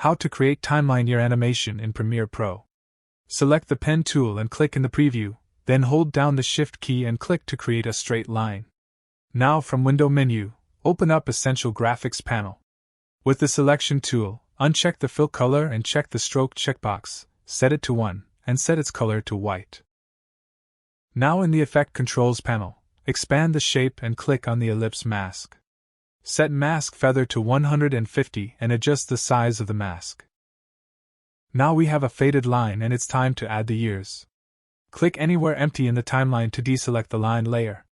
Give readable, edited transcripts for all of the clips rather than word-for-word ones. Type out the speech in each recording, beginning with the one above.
How to create timeline year animation in Premiere Pro. Select the pen tool and click in the preview, then hold down the Shift key and click to create a straight line. Now from Window menu, open up Essential Graphics panel. With the Selection tool, uncheck the Fill Color and check the Stroke checkbox, set it to 1, and set its color to white. Now in the Effect Controls panel, expand the shape and click on the Ellipse mask. Set Mask Feather to 150 and adjust the size of the mask. Now we have a faded line and it's time to add the years. Click anywhere empty in the timeline to deselect the line layer.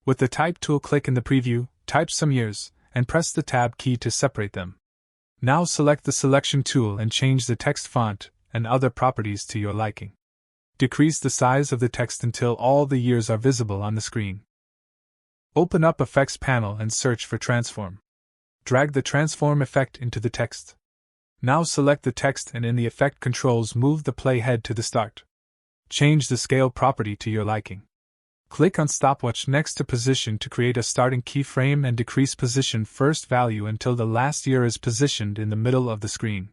With the Type tool, click in the preview, type some years, and press the Tab key to separate them. Now select the Selection tool and change the text font and other properties to your liking. Decrease the size of the text until all the years are visible on the screen. Open up Effects panel and search for Transform. Drag the transform effect into the text. Now select the text and in the Effect Controls move the playhead to the start. Change the scale property to your liking. Click on Stopwatch next to Position to create a starting keyframe and decrease position first value until the last year is positioned in the middle of the screen.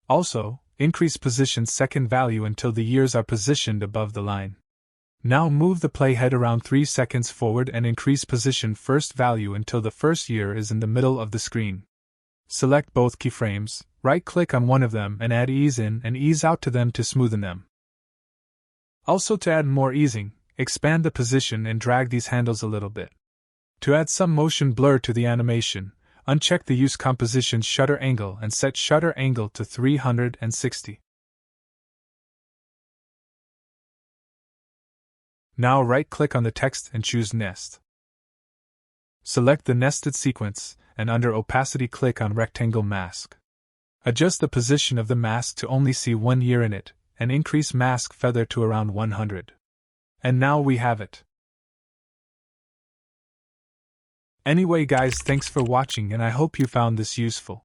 Also, increase position second value until the years are positioned above the line. Now move the playhead around 3 seconds forward and increase position first value until the first year is in the middle of the screen. Select both keyframes, right-click on one of them and add ease in and ease out to them to smoothen them. Also, to add more easing, expand the position and drag these handles a little bit. To add some motion blur to the animation, uncheck the Use Composition Shutter Angle and set Shutter Angle to 360. Now right-click on the text and choose Nest. Select the nested sequence, and under Opacity click on Rectangle Mask. Adjust the position of the mask to only see 1 year in it, and increase mask feather to around 100. And now we have it. Anyway guys, thanks for watching and I hope you found this useful.